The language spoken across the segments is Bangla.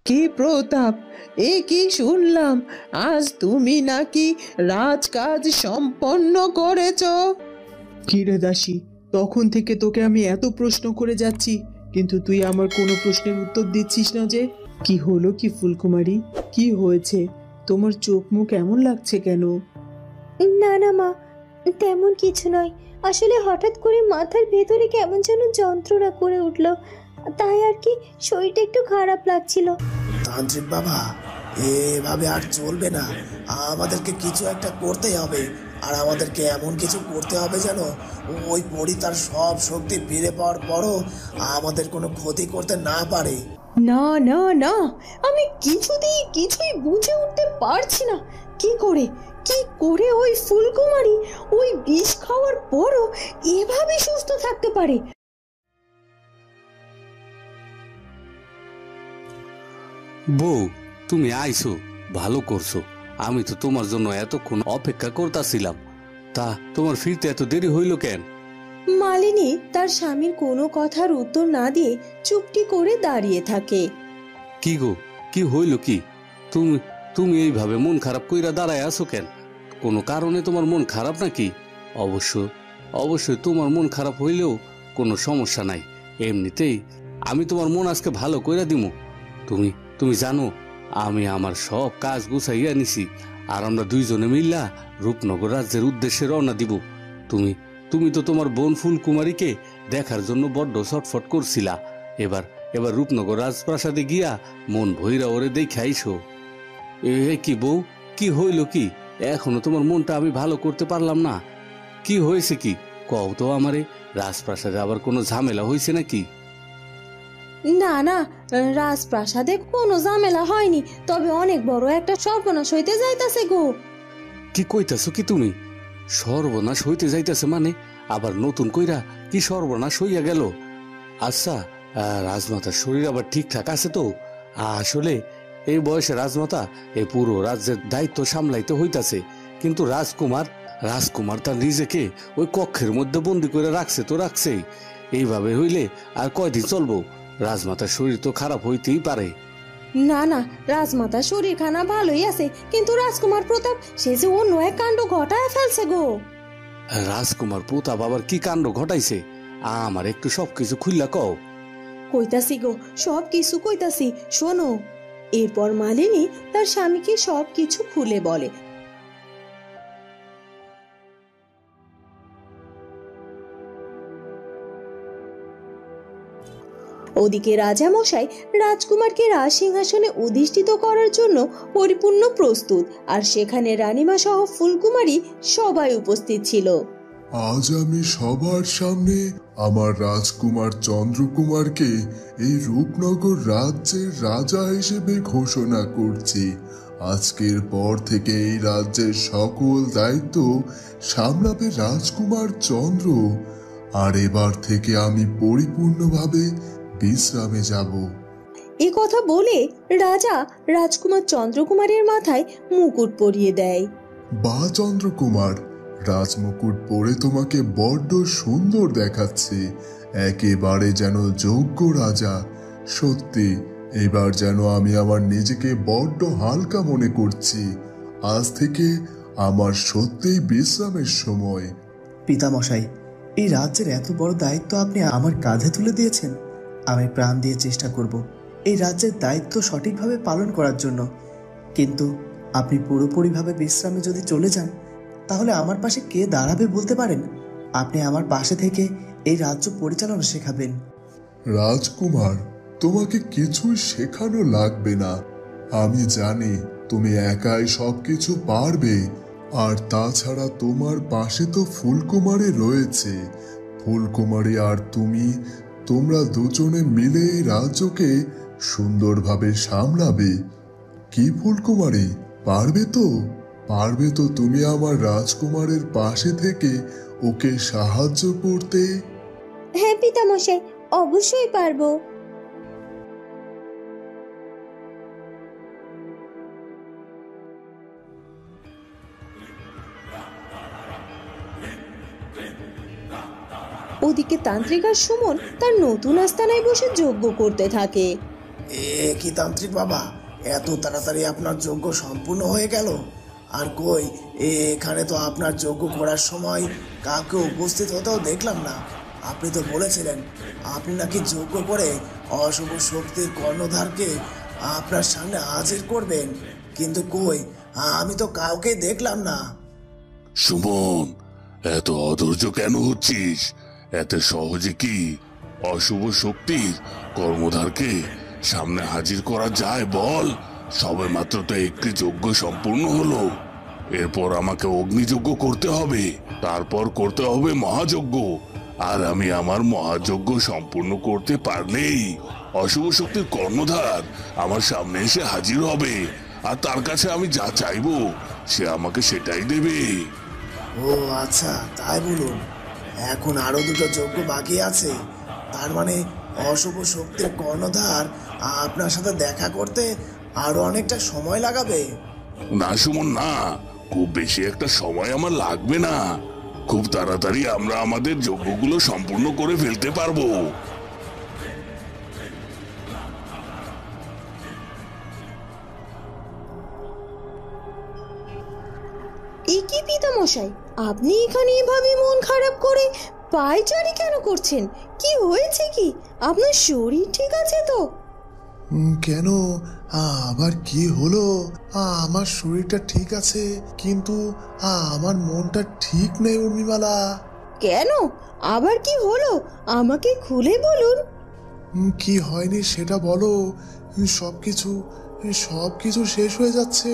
কি প্রতাপ, এ কি শুনলাম আজ তুমি নাকি রাজকাজ সম্পন্ন করেছ? কি রে দাসী, তখন থেকে তোকে আমি এত প্রশ্ন করে যাচ্ছি, কিন্তু তুই আমার কোনো প্রশ্নের উত্তর দিচ্ছিস না যে। কি হলো কি ফুলকুমারী, কি হয়েছে? তোমার চোখ মুখ এমন লাগছে কেন? না না মা, তেমন কিছু নয়। আসলে হঠাৎ করে মাথার ভেতরে কেমন যেন যন্ত্রণা করে উঠলো, তাই আর কি শরীরটা একটু খারাপ লাগছিল। তান্ত্রিক বাবা, এভাবে আর চলবে না। আমাদেরকে কিছু একটা করতে হবে, আর আমাদেরকে এমন কিছু করতে হবে যেন ওই পরী তার সব শক্তি ফিরে পাওয়ার পরও আমাদের কোনো ক্ষতি করতে না পারে। না না না, আমি কিছুই বুঝে উঠতে পারছি না কি করে ওই ফুলকুমারী ওই বিষ খাওয়ার পরও এভাবে সুস্থ থাকতে পারে। বউ, তুমি আইছো, ভালো করছো। আমি তো তোমার জন্য এতক্ষণ অপেক্ষা করতেছিলাম। তা তোমার ফিরতে এত দেরি হইল কেন? মালিনী তার স্বামীর কোনো কথার উত্তর না দিয়ে চুপটি করে দাঁড়িয়ে থাকে। কি গো, কি হইল কি? তুমি তুমি এইভাবে মন খারাপ কইরা দাঁড়ায় আছো কেন? কোনো কারণে তোমার মন খারাপ নাকি? অবশ্যই তোমার মন খারাপ হইলেও কোনো সমস্যা নাই। এমনিতেই আমি তোমার মন আজকে ভালো কইরা দিমু। তুমি জানো, আমি আমার সব কাজ গুছাইয়া নিছি, আর আমরা দুইজনে মিল্লা রূপনগর রাজ্যের উদ্দেশ্যে রওনা দিব। তুমি তো তোমার বোন ফুলকুমারীকে দেখার জন্য বড্ড ছটফট করছিলা। এবার রূপনগর রাজপ্রাসাদে গিয়া মন ভৈরা ওরে দেখে আইসো। কি বউ, কি হইল কি? এখনো তোমার মনটা আমি ভালো করতে পারলাম না। কি হয়েছে কি কও তো আমারে? রাজপ্রাসাদে আবার কোনো ঝামেলা হয়েছে নাকি? না না, রাজপ্রাসাদে কোনো ঝামেলা হয়নি, তবে অনেক বড় একটা সর্বনাশ হইতে যাইতাছে গো। কি কইতাছো কি তুমি? সর্বনাশ হইতে যাইতাছে মানে? আবার নতুন কইরা কি সর্বনাশ হইয়া গেল? আচ্ছা, রাজমাতার শরীর আবার ঠিকঠাক আছে তো? আসলে এই বয়সে রাজমাতা এই পুরো রাজ্যের দায়িত্ব সামলাইতে হইতাছে, কিন্তু রাজকুমার তার নিজেকে ওই কক্ষের মধ্যে বন্দি করে রাখছেই। এইভাবে হইলে আর কয়দিন চলবো? রাজমাতার শরীর তো খারাপ হইতেই পারে। না না, রাজমাতার শরীর খানা ভালোই আছে, কিন্তু রাজকুমার প্রতাপ সে যে অন্য এক কাণ্ড ঘটায় ফেলছে গো। রাজকুমার প্রতাপ আবার কি কাণ্ড ঘটাইছে? আমার একটু সবকিছু খুললা কও। কইতাছি গো, সব কিছু কইতাছি, শোনো। এরপর মালিনী তার স্বামীকে সবকিছু খুলে বলে। ওদিকে রাজামশাই রাজকুমারকে রাজসিংহাসনে অধিষ্ঠিত করার জন্য পরিপূর্ণ প্রস্তুত, আর সেখানে রানীমা সহ ফুলকুমারী সবাই উপস্থিত ছিল। আজ আমি সবার সামনে আমার রাজকুমার চন্দ্রকুমারকে এই রূপনগর রাজ্যের রাজা হিসেবে ঘোষণা করছি। আজকের পর থেকে এই রাজ্যের সকল দায়িত্ব সামলাবে রাজকুমার চন্দ্র, আর এবার থেকে আমি পরিপূর্ণভাবে বিশ্রামে যাব। এই কথা বলে রাজা রাজকুমার চন্দ্রকুমারের মাথায় মুকুট পরিয়ে দেয়। বা চন্দ্রকুমার, রাজমুকুট পরে তোমাকে বড্ড সুন্দর দেখাচ্ছে, একেবারে যেন যোগ্য রাজা। সত্যি এবার যেন আমি আমার নিজেকে বড্ড হালকা মনে করছি। আজ থেকে আমার সত্যিই বিশ্রামের সময়। পিতামশাই, এই রাজ্যের এত বড় দায়িত্ব আপনি আমার কাঁধে তুলে দিয়েছেন। আমি প্রাণ দিয়ে চেষ্টা করব এই রাজ্যের দায়িত্ব সঠিকভাবে পালন করার জন্য, কিন্তু আপনি পুরোপুরিভাবে বিশ্রামে যদি চলে যান তাহলে আমার পাশে কে দাঁড়াবে বলতে পারেন? আপনি আমার পাশে থেকে এই রাজ্য পরিচালনা শেখাবেন। রাজকুমার, তোমাকে কিছুই শেখানো লাগবে না। আমি জানি তুমি একাই সবকিছু পারবে। আর তাছাড়া তোমার পাশে তো ফুলকুমারী রয়েছে। ফুলকুমারী আর তোমরা দুজনে মিলে এই রাজ্যকে সুন্দরভাবে সামলাবে। কি ফুলকুমারী, পারবে তো তুমি আমার রাজকুমারের পাশে থেকে ওকে সাহায্য করতে? হ্যাঁ পিতামশাই, অবশ্যই পারবো। ওদিকে তান্ত্রিক আর সুমন তার নতুন আস্তানায় বসে যজ্ঞ করতে থাকে। কি তান্ত্রিক বাবা, এত তাড়াতাড়ি আপনার যজ্ঞ সম্পূর্ণ হয়ে গেল? আর কই, এখানে তো আপনার যজ্ঞ করার সময় কাউকে উপস্থিত হতেও দেখলাম না। আপনি তো বলেছিলেন আপনি নাকি যজ্ঞ করে অশুভ শক্তির কর্ণধারকে আপনার সামনে হাজির করবেন, কিন্তু কই, আমি তো কাউকে দেখলাম না। সুমন, এত অধৈর্য কেন হচ্ছিস? এত সহজে কি অশুভ শক্তির কর্মধারকে সামনে হাজির করা যায় বল? সবে মাত্র তো একটি যজ্ঞ সম্পূর্ণ হলো, এরপর আমাকে অগ্নিযজ্ঞ করতে হবে, তারপর করতে হবে মহাযজ্ঞ। আর আমি আমার মহাযজ্ঞ সম্পূর্ণ করতে পারলেই অশুভ শক্তির কর্ণধার আমার সামনে এসে হাজির হবে, আর তার কাছে আমি যা চাইবো সে আমাকে সেটাই দেবে। ও আচ্ছা, তাই বলুন। এখন আরো দুটো যজ্ঞ বাকি আছে, তার মানে অশুভ শক্তির কর্ণধার আপনার সাথে দেখা করতে আরো অনেকটা সময় লাগাবে। না সুমন, না, খুব বেশি একটা সময় আমার লাগবে না। খুব তাড়াতাড়ি আমরা আমাদের যজ্ঞগুলো সম্পূর্ণ করে ফেলতে পারবো। এ কি পিতামশাই, আপনি এখানে এভাবে মন খারাপ করে পায়চারি কেন করছেন? কি হয়েছে কি? আপনার শরীর ঠিক আছে তো? কেন, আবার কি হলো? আমার শরীরটা ঠিক আছে, কিন্তু আমার মনটা ঠিক নেই উর্মিমালা। কেন, আবার কি হলো? আমাকে খুলে বলুন। কি হয়নি সেটা বলো। সবকিছু সবকিছু শেষ হয়ে যাচ্ছে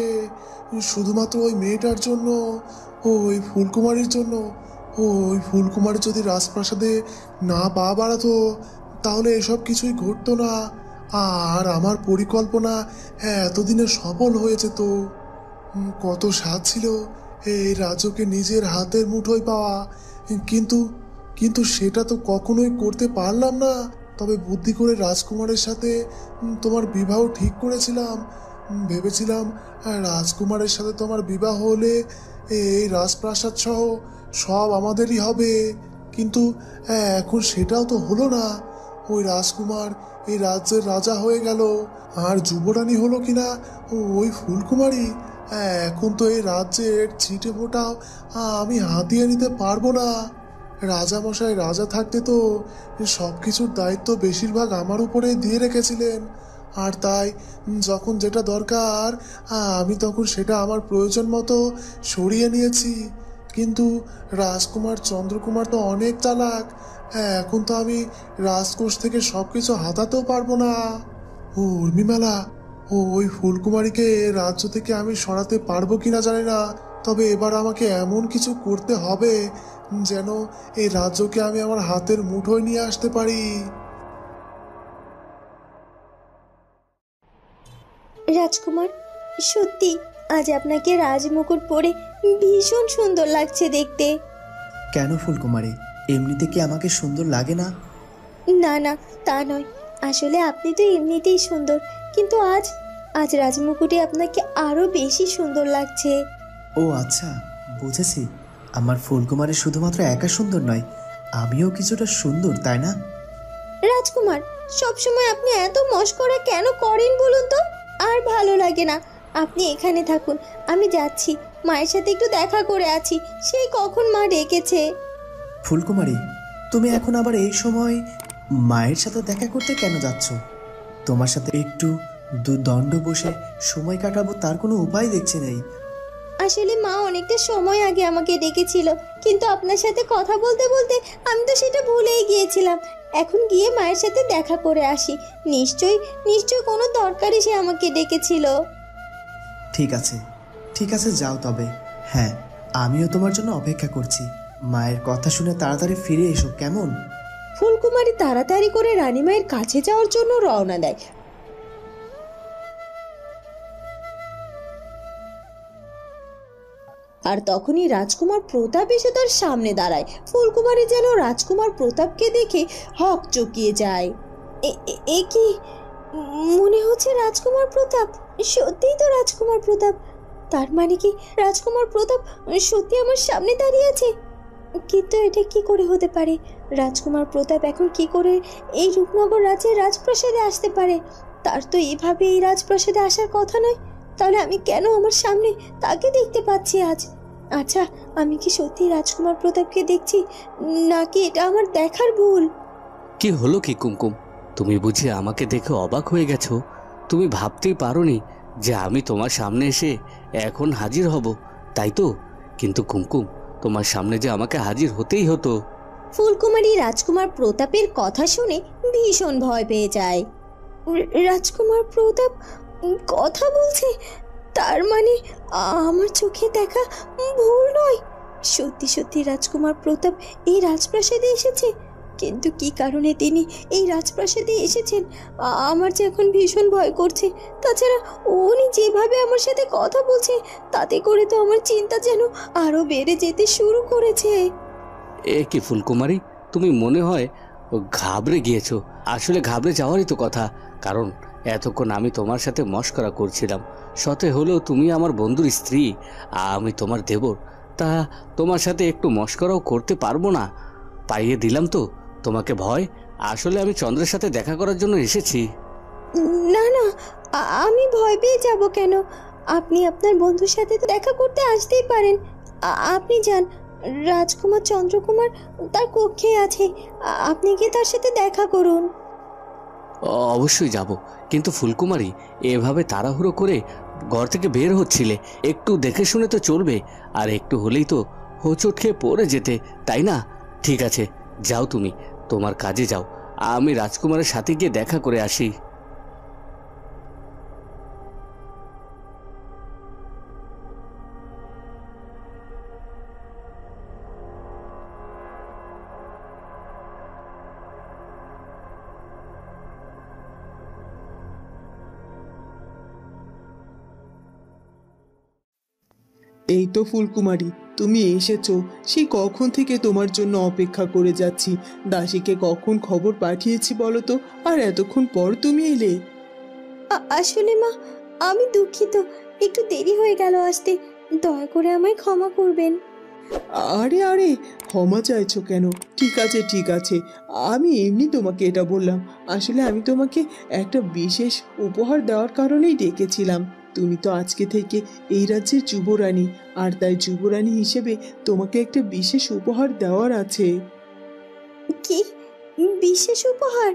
শুধুমাত্র ওই মেয়েটার জন্য, ওই ফুলকুমারীর জন্য। ওই ফুলকুমারী যদি রাজপ্রাসাদে না পা বাড়াতো তাহলে এসব কিছুই ঘটতো না, আর আমার পরিকল্পনা এতদিনে সফল হয়েছে। তো কত স্বাদ ছিল এই রাজ্যকে নিজের হাতের মুঠোয় পাওয়া, কিন্তু কিন্তু সেটা তো কখনোই করতে পারলাম না। তবে বুদ্ধি করে রাজকুমারের সাথে তোমার বিবাহ ঠিক করেছিলাম। ভেবেছিলাম রাজকুমারের সাথে তোমার বিবাহ হলে এই রাজপ্রাসাদ সহ সব আমাদেরই হবে, কিন্তু এখন সেটাও তো হলো না। ওই রাজকুমার এই রাজ্যের রাজা হয়ে গেল, আর যুবরানী হলো কিনা ওই ফুলকুমারী। এখন তো এই রাজ্যের ছিটে ফোটাও আমি হাতিয়ে নিতে পারবো না। রাজামশাই রাজা থাকতে তো সব কিছুর দায়িত্ব বেশিরভাগ আমার উপরে দিয়ে রেখেছিলেন, আর তাই যখন যেটা দরকার আমি তখন সেটা আমার প্রয়োজন মতো সরিয়ে নিয়েছি। কিন্তু রাজকুমার চন্দ্রকুমার তো অনেক চালাক, এখন তো আমি রাজকোষ থেকে সবকিছু হাতাতেও পারবো না। ও উর্মিমালা, ওই ফুলকুমারীকে রাজ্য থেকে আমি সরাতে পারবো কিনা জানি না, তবে এবার আমাকে এমন কিছু করতে হবে যেন এই রাজ্যকে আমি আমার হাতের মুঠোয় নিয়ে আসতে পারি। রাজকুমার, সত্যি আজ আপনাকে রাজমুকুট পরে ভীষণ সুন্দর লাগছে দেখতে। কেন ফুলকুমারী, এমনিতে কি আমাকে সুন্দর লাগে না? না না, তা নয়, আসলে আপনি তো এমনিতেই সুন্দর, কিন্তু আজ আজ রাজমুকুটে আপনাকে আরো বেশি সুন্দর লাগছে। ও আচ্ছা, বুঝেছি। আমার ফুলকুমারী শুধুমাত্র একা সুন্দর নয়, আমিও কিছুটা সুন্দর, তাই না? রাজকুমার, সবসময় আপনি এত মশকরা কেন করেন বলুন তো? আর ভালো লাগে না। আপনি এখানে থাকুন, আমি যাচ্ছি, মায়ের সাথে একটু দেখা করে আছি, সেই কখন মা ডেকেছে। ফুলকুমারী, তুমি এখন আবার এই সময় মায়ের সাথে দেখা করতে কেন যাচ্ছ? তোমার সাথে একটু দণ্ড বসে সময় কাটাবো তার কোনো উপায় দেখছি নেই। আসলে মা অনেকটা সময় আগে আমাকে ডেকেছিল, কিন্তু আপনার সাথে কথা বলতে বলতে আমি তো সেটা ভুলেই গিয়েছিলাম। এখন গিয়ে মায়ের সাথে দেখা করে আসি, নিশ্চয়ই নিশ্চয়ই কোনো দরকারে সে আমাকে ডেকেছিল। ঠিক আছে, ঠিক আছে, যাও তবে। হ্যাঁ, আমিও তোমার জন্য অপেক্ষা করছি। মায়ের কথা শুনে তাড়াতাড়ি ফিরে এসো, কেমন? ফুলকুমারী তাড়াতাড়ি করে রানীমায়ের কাছে যাওয়ার জন্য রওনা দেয়। আর তখনই রাজকুমার প্রতাপ এসে তার সামনে দাঁড়ায়। ফুলকুমারী যেন রাজকুমার প্রতাপকে দেখে হক চকিয়ে যায়। এ কি, মনে হচ্ছে রাজকুমার প্রতাপ, সত্যিই তো রাজকুমার প্রতাপ। তার মানে কি রাজকুমার প্রতাপ সত্যি আমার সামনে দাঁড়িয়ে আছে? কিন্তু এটা কি করে হতে পারে? রাজকুমার প্রতাপ এখন কি করে এই রূপনগর রাজ্যের রাজপ্রাসাদে আসতে পারে? তার তো এইভাবে এই রাজপ্রাসাদে আসার কথা নয়। তাহলে আমি কেন আমার সামনে তাকে দেখতে পাচ্ছি আজ? আচ্ছা, আমি কি সত্যি রাজকুমার প্রতাপকে দেখছি, নাকি এটা আমার দেখার ভুল? কি হলো কি কুমকুম, তুমি বুঝি আমাকে দেখে অবাক হয়ে গেছো? তুমি ভাবতেই পারোনি যে আমি তোমার সামনে এসে এখন হাজির হব, তাই তো? কিন্তু কুমকুম, তোমার সামনে যে আমাকে হাজির হতেই হতো। ফুলকুমারী রাজকুমার প্রতাপের কথা শুনে ভীষণ ভয় পেয়ে যায়। রাজকুমার প্রতাপ কথা বলছে, তার মানে আমার চোখে দেখা ভুল নয়। সত্যি সত্যি রাজকুমার প্রতাপ এই রাজপ্রাসাদে এসেছে। কিন্তু কি কারণে তিনি এই রাজপ্রাসাদে এসেছেন আমার যে এখন ভীষণ ভয় করছে। তাছাড়া উনি যেভাবে আমার সাথে কথা বলছে, তাতে করে তো আমার চিন্তা যেন আরো বেড়ে যেতে শুরু করেছে। এ কি ফুলকুমারী, তুমি মনে হয় ঘাবড়ে গিয়েছো। আসলে ঘাবড়ে যাওয়ারই তো কথা, কারণ এতক্ষণ আমি তোমার সাথে মশকরা করছিলাম। সতে হলেও তুমি আমার বন্ধুর স্ত্রী, আমি তোমার দেবর, তা তোমার সাথে একটু মশকরাও করতে পারবো না? পাইয়ে দিলাম তো তোমাকে ভয়। আসলে আমি চন্দ্রের সাথে দেখা করার জন্য এসেছি। না না, আমি ভয় পেয়ে যাব কেন? আপনি আপনার বন্ধুর সাথে তো দেখা করতে আসতেই পারেন। আপনি যান, রাজকুমার চন্দ্রকুমার তার কক্ষে আছে, আপনি গিয়ে তার সাথে দেখা করুন। অবশ্যই যাব, কিন্তু ফুলকুমারী, এভাবে তাড়াহুড়ো করে ঘর থেকে বের হচ্ছিলে, একটু দেখে শুনে তো চলবে। আর একটু হলেই তো হোঁচট খেয়ে পড়ে যেতে, তাই না? ঠিক আছে, যাও, তুমি তোমার কাজে যাও, আমি রাজকুমারের সাথে গিয়ে দেখা করে আসি। এই তো ফুলকুমারী, তুমি এসেছো। সেই কখন থেকে তোমার জন্য অপেক্ষা করে যাচ্ছি। দাসীকে কখন খবর পাঠিয়েছি বলো তো, আর এতক্ষণ পর তুমি এলে। আসলে মা, আমি দুঃখিত, একটু দেরি হয়ে গেল আসতে। দয়া করে আমায় ক্ষমা করবেন। আরে আরে, ক্ষমা চাইছো কেন? ঠিক আছে ঠিক আছে, আমি এমনি তোমাকে এটা বললাম। আসলে আমি তোমাকে একটা বিশেষ উপহার দেওয়ার কারণেই ডেকেছিলাম। তুমি তো আজকে থেকে এই রাজ্যের যুবরানী, আর তাই যুবরানী হিসেবে তোমাকে একটা বিশেষ উপহার দেওয়ার আছে। কি বিশেষ উপহার?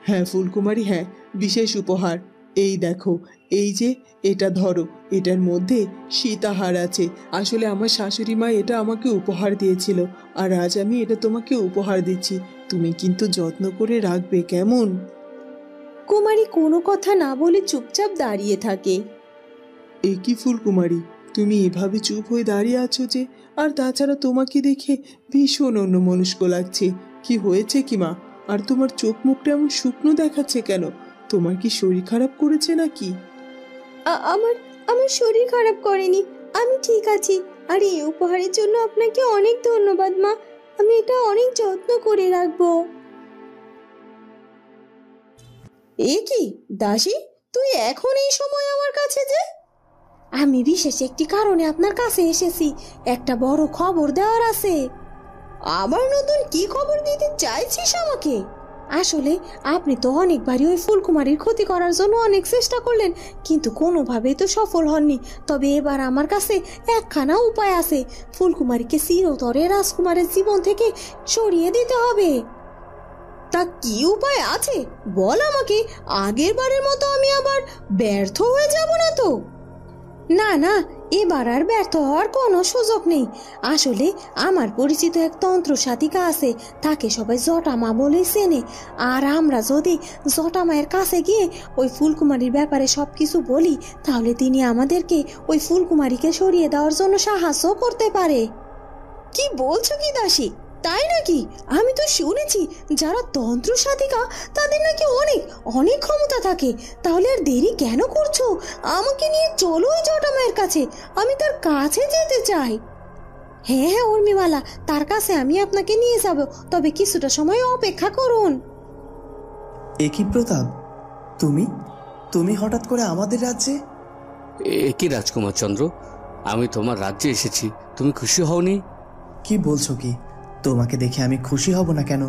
হ্যাঁ ফুলকুমারী, হ্যাঁ, বিশেষ উপহার। এই দেখো, এই যে এটা ধরো, এটার মধ্যে সীতাহার আছে। আসলে আমার শাশুড়ি মা এটা আমাকে উপহার দিয়েছিল, আর আজ আমি এটা তোমাকে উপহার দিচ্ছি। তুমি কিন্তু যত্ন করে রাখবে, কেমন? কুমারী কোনো কথা না বলে চুপচাপ দাঁড়িয়ে থাকে। এ কি ফুলকুমারী, তুমি এভাবে চুপ হয়ে দাঁড়িয়ে আছো যে? আর তাছাড়া তোমাকে দেখে ভীষণ অন্যমনস্ক লাগছে। কি হয়েছে কি মা? আর তোমার চোখ মুখটা এমন শুকনো দেখাচ্ছে কেন? তোমার কি শরীর খারাপ করেছে নাকি? আমার আমার শরীর খারাপ করেনি, আমি ঠিক আছি। আর এই উপহারের জন্য আপনাকে অনেক ধন্যবাদ মা, আমি এটা অনেক যত্ন করে রাখবো। এ কি দাসী, তুই এখন এই সময় আমার কাছে যে? আমি বিশেষ একটি কারণে আপনার কাছে এসেছি, একটা বড় খবর দেওয়ার আছে। আবার নতুন কি খবর দিতে চাইছিস আমাকে? আসলে আপনি তো অনেকবারই ওই ফুলকুমারীর ক্ষতি করার জন্য অনেক চেষ্টা করলেন, কিন্তু কোনোভাবেই তো সফল হননি। তবে এবার আমার কাছে একখানা উপায় আছে। ফুলকুমারীকে চিরতরে রাজকুমারের জীবন থেকে সরিয়ে দিতে হবে। তা কি উপায় আছে বল আমাকে, আগের বারের মতো আমি আবার ব্যর্থ হয়ে যাব না তো? না না, এবার আর ব্যর্থ হওয়ার কোনো সুযোগ নেই। আসলে আমার পরিচিত এক তন্ত্র সাধিকা আছে, তাকে সবাই জটামা বলে চেনে। আর আমরা যদি জটামায়ের কাছে গিয়ে ওই ফুলকুমারীর ব্যাপারে সবকিছু বলি, তাহলে তিনি আমাদেরকে ওই ফুলকুমারীকে সরিয়ে দেওয়ার জন্য সাহায্য করতে পারে। কি বলছো কি দাসী, তাই নাকি? আমি তো শুনেছি যারা তন্ত্র সাধিকা তাদের নাকি অনেক অনেক ক্ষমতা থাকে। তাহলে আর দেরি কেন করছো? আমাকে নিয়ে চলো ওই জটামায়ের কাছে, আমি তার কাছে যেতে চাই। হ্যাঁ হ্যাঁ উর্মিমালা, তার কাছে আমি আপনাকে নিয়ে যাব, তবে কিছুটা সময় অপেক্ষা করুন। এ কি প্রতাপ, তুমি তুমি হঠাৎ করে আমাদের রাজ্যে? এ কি রাজকুমার চন্দ্র, আমি তোমার রাজ্যে এসেছি, তুমি খুশি হওনি? কি বলছো কি? তোমাকে দেখে আমি খুশি হব না কেন,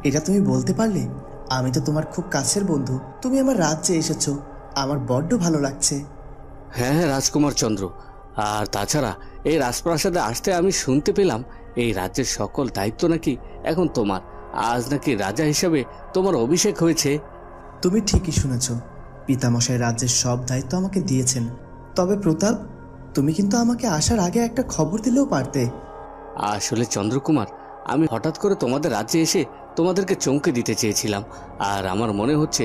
এটা তুমি বলতে পারলে? আমি তো তোমার খুব কাছের বন্ধু, তুমি আমার রাজ্যে এসেছো, আমার বড্ড ভালো লাগছে। হ্যাঁ হ্যাঁ রাজকুমার চন্দ্র, আর তাছাড়া এই রাজপ্রাসাদে আসতে আমি শুনতে পেলাম এই রাজ্যের সকল দায়িত্ব নাকি এখন তোমার। আজ নাকি রাজা হিসাবে তোমার অভিষেক হয়েছে। তুমি ঠিকই শুনেছ, পিতামশাই রাজ্যের সব দায়িত্ব আমাকে দিয়েছেন। তবে প্রতাপ, তুমি কিন্তু আমাকে আসার আগে একটা খবর দিলেও পারতে। আসলে চন্দ্রকুমার, আমি হঠাৎ করে তোমাদের রাজ্যে এসে তোমাদেরকে চমকে দিতে চেয়েছিলাম, আর আমার মনে হচ্ছে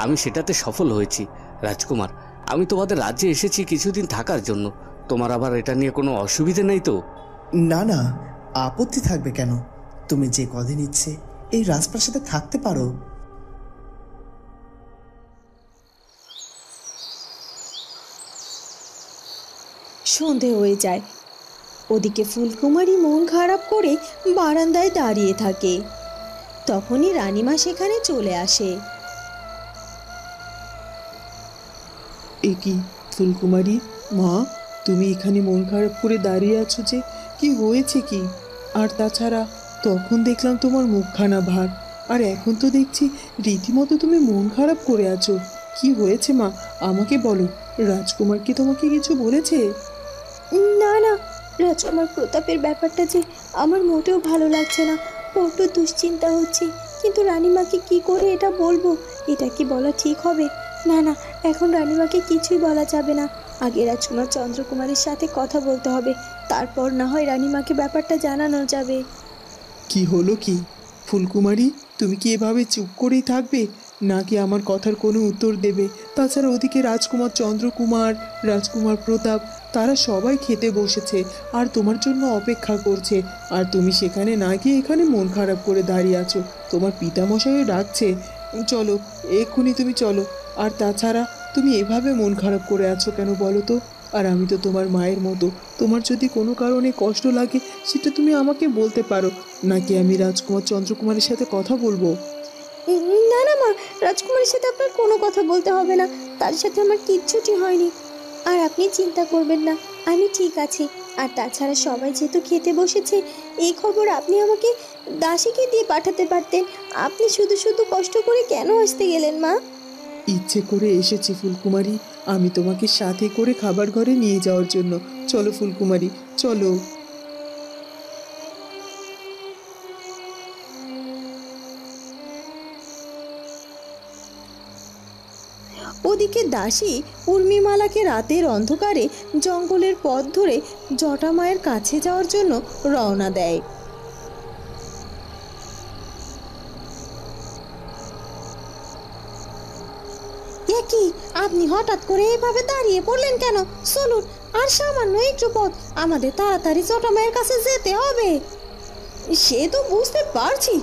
আমি সেটাতে সফল হয়েছি। রাজকুমার, আমি তোমাদের রাজ্যে এসেছি কিছুদিন থাকার জন্য। তোমার আবার এটা নিয়ে কোনো অসুবিধে নেই তো? না না, আপত্তি থাকবে কেন? তুমি যে কদিন ইচ্ছে এই রাজপ্রাসাদে থাকতে পারো। সন্ধে হয়ে যায়। ওদিকে ফুলকুমারী মন খারাপ করে বারান্দায় দাঁড়িয়ে থাকে। তখনই রানীমা সেখানে চলে আসে। এ কি ফুলকুমারী মা, তুমি এখানে মন খারাপ করে দাঁড়িয়ে আছো যে? কি হয়েছে কি? আর তাছাড়া তখন দেখলাম তোমার মুখখানা ভার, আর এখন তো দেখছি রীতিমতো তুমি মন খারাপ করে আছো। কি হয়েছে মা, আমাকে বলো। রাজকুমার কি তোমাকে কিছু বলেছে? না না, রাজকুমার প্রতাপের ব্যাপারটা যে আমার মোটেও ভালো লাগছে না, বড্ড দুশ্চিন্তা হচ্ছে। কিন্তু রানীমাকে কি করে এটা বলবো? এটা কি বলা ঠিক হবে? না না, এখন রানীমাকে কিছুই বলা যাবে না। আগে রাজকুমার চন্দ্রকুমারের সাথে কথা বলতে হবে, তারপর না হয় রানীমাকে ব্যাপারটা জানানো যাবে। কি হলো কি ফুলকুমারী, তুমি কি এভাবে চুপ করেই থাকবে, নাকি আমার কথার কোনো উত্তর দেবে? তাছাড়া ওদিকে রাজকুমার চন্দ্রকুমার, রাজকুমার প্রতাপ, তারা সবাই খেতে বসেছে আর তোমার জন্য অপেক্ষা করছে, আর তুমি সেখানে না গিয়ে এখানে মন খারাপ করে দাঁড়িয়ে আছো। তোমার পিতামশাইও ডাকছে, চলো এক্ষুনি তুমি চলো। আর তাছাড়া তুমি এভাবে মন খারাপ করে আছো কেন বলো তো? আর আমি তো তোমার মায়ের মতো, তোমার যদি কোনো কারণে কষ্ট লাগে সেটা তুমি আমাকে বলতে পারো, নাকি আমি রাজকুমার চন্দ্রকুমারের সাথে কথা বলবো? না না মা, রাজকুমারের সাথে আপনার কোনো কথা বলতে হবে না, তার সাথে আমার কিচ্ছুটি হয়নি। আর আপনি চিন্তা করবেন না, আমি ঠিক আছি। আর তাছাড়া সবাই যেহেতু খেতে বসেছে, এই খবর আপনি আমাকে দাসীকে দিয়ে পাঠাতে পারতেন। আপনি শুধু শুধু কষ্ট করে কেন আসতে গেলেন মা? ইচ্ছে করে এসেছি ফুলকুমারী, আমি তোমাকে সাথে করে খাবার ঘরে নিয়ে যাওয়ার জন্য। চলো ফুলকুমারী, চলো। ওদিকে দাসী উর্মিমালাকে রাতের অন্ধকারে জঙ্গলের পথ ধরে জটামায়ের কাছে যাওয়ার জন্য রওনা দেয়। কি আপনি হঠাৎ করে এভাবে দাঁড়িয়ে পড়লেন কেন? চলুন, আর সামান্য একটু পথ, আমাদের তাড়াতাড়ি জটামায়ের কাছে যেতে হবে। সে তো বুঝতে পারছি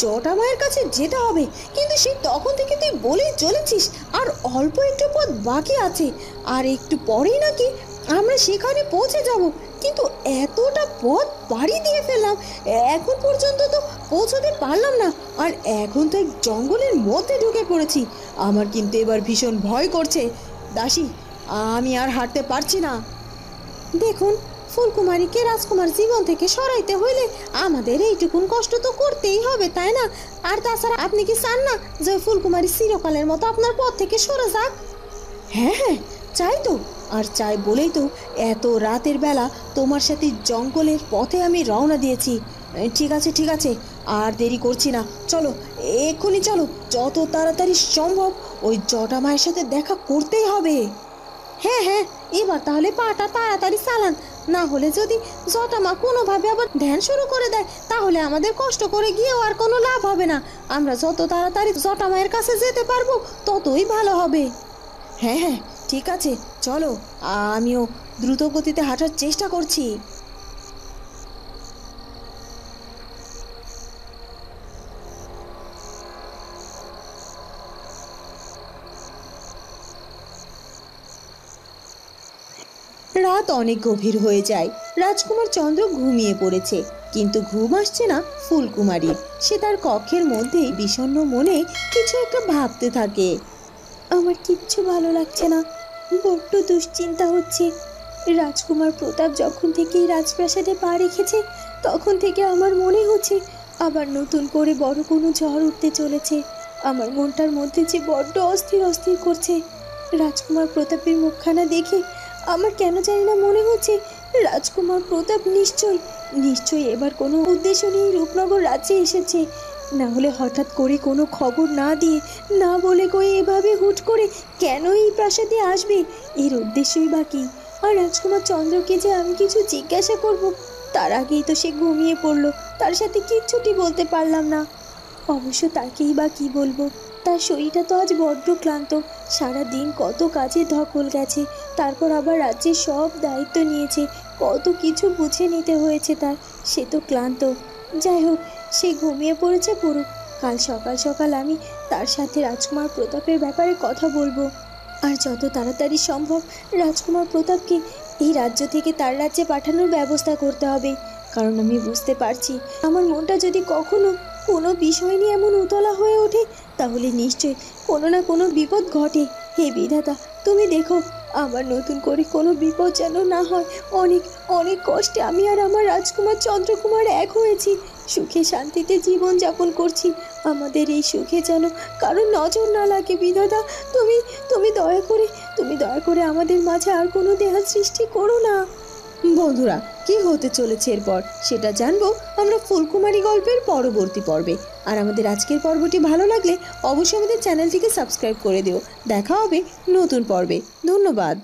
জটামায়ের কাছে যেতে হবে, কিন্তু সে তখন থেকে তুই বলেই চলেছিস আর অল্প একটু পথ বাকি আছে, আর একটু পরেই নাকি আমরা সেখানে পৌঁছে যাব। কিন্তু এতটা পথ পাড়ি দিয়ে ফেললাম, এখন পর্যন্ত তো পৌঁছতে পারলাম না, আর এখন তো এক জঙ্গলের মধ্যে ঢুকে পড়েছি। আমার কিন্তু এবার ভীষণ ভয় করছে দাসী, আমি আর হাঁটতে পারছি না। দেখুন, ফুলকুমারীকে রাজকুমার জীবন থেকে সরাইতে হইলে আমাদের এইটুকুন কষ্ট তো করতেই হবে, তাই না? আর তাছাড়া আপনি কি চান না যে ফুলকুমারী চিরকালের মতো আপনার পথ থেকে সরে যাক? হ্যাঁ হ্যাঁ, চাই তো। আর চাই বলেই তো এত রাতের বেলা তোমার সাথে জঙ্গলের পথে আমি রওনা দিয়েছি। ঠিক আছে ঠিক আছে, আর দেরি করছি না, চলো এক্ষুনি চলো, যত তাড়াতাড়ি সম্ভব ওই জটামায়ের সাথে দেখা করতেই হবে। হ্যাঁ হ্যাঁ, এবার তাহলে পাটা তাড়াতাড়ি চালান, না হলে যদি জটামা কোনোভাবে আবার ধ্যান শুরু করে দেয় তাহলে আমাদের কষ্ট করে গিয়েও আর কোনো লাভ হবে না। আমরা যত তাড়াতাড়ি জটামায়ের কাছে যেতে পারবো ততই ভালো হবে। হ্যাঁ হ্যাঁ ঠিক আছে, চলো, আমিও দ্রুত গতিতে হাঁটার চেষ্টা করছি। রাত অনেক গভীর হয়ে যায়। রাজকুমার চন্দ্র ঘুমিয়ে পড়েছে, কিন্তু ঘুম আসছে না ফুলকুমারীর। সে তার কক্ষের মধ্যেই বিষণ্ণ মনে কিছু একটা ভাবতে থাকে। আমার কিচ্ছু ভালো লাগছে না, বড্ড দুশ্চিন্তা হচ্ছে। রাজকুমার প্রতাপ যখন থেকে এই রাজপ্রাসাদে পা রেখেছে তখন থেকে আমার মনে হচ্ছে আবার নতুন করে বড় কোনো ঝড় উঠতে চলেছে। আমার মনটার মধ্যে যে বড্ড অস্থির অস্থির করছে। রাজকুমার প্রতাপের মুখখানা দেখে আমার কেন জানি না মনে হচ্ছে রাজকুমার প্রতাপ নিশ্চয়ই এবার কোনো উদ্দেশ্য নিয়ে রূপনগর রাজ্যে এসেছে। না হলে হঠাৎ করে কোনো খবর না দিয়ে, না বলে কয়ে এভাবে হুট করে কেন এই প্রাসাদে আসবে? এর উদ্দেশ্যই বা কী? আর রাজকুমার চন্দ্রকে যে আমি কিছু জিজ্ঞাসা করব, তার আগেই তো সে ঘুমিয়ে পড়লো। তার সাথে কিচ্ছুটি বলতে পারলাম না। অবশ্য তাকেই বা কী বলবো? তার শরীরটা তো আজ বড্ড ক্লান্ত। সারা দিন কত কাজে ধকল গেছে, তারপর আবার রাজ্যের সব দায়িত্ব নিয়েছে, কত কিছু বুঝে নিতে হয়েছে তার। সে তো ক্লান্ত। যাই হোক, সে ঘুমিয়ে পড়েছে পড়ুক। কাল সকাল সকাল আমি তার সাথে রাজকুমার প্রতাপের ব্যাপারে কথা বলবো। আর যত তাড়াতাড়ি সম্ভব রাজকুমার প্রতাপকে এই রাজ্য থেকে তার রাজ্যে পাঠানোর ব্যবস্থা করতে হবে। কারণ আমি বুঝতে পারছি, আমার মনটা যদি কখনো কোনো বিষয় নিয়ে এমন উতলা হয়ে ওঠে, তাহলে নিশ্চয়ই কোনো না কোনো বিপদ ঘটে। হে বিধাতা, তুমি দেখো আমার নতুন করে কোনো বিপদ যেন না হয়। অনেক অনেক কষ্টে আমি আর আমার রাজকুমার চন্দ্রকুমার এক হয়েছি, সুখে শান্তিতে জীবন যাপন করছি। আমাদের এই সুখে যেন কারোর নজর না লাগে। বিধাতা, তুমি দয়া করে আমাদের মাঝে আর কোনো দেহাল সৃষ্টি করো না। বন্ধুরা, কি হতে চলেছে এরপর সেটা জানবো আমরা ফুলকুমারী গল্পের পরবর্তী পর্বে। আর আমাদের আজকের পর্বটি ভালো লাগলে অবশ্যই আমাদের চ্যানেলটিকে সাবস্ক্রাইব করে দিও। দেখা হবে নতুন পর্বে। ধন্যবাদ।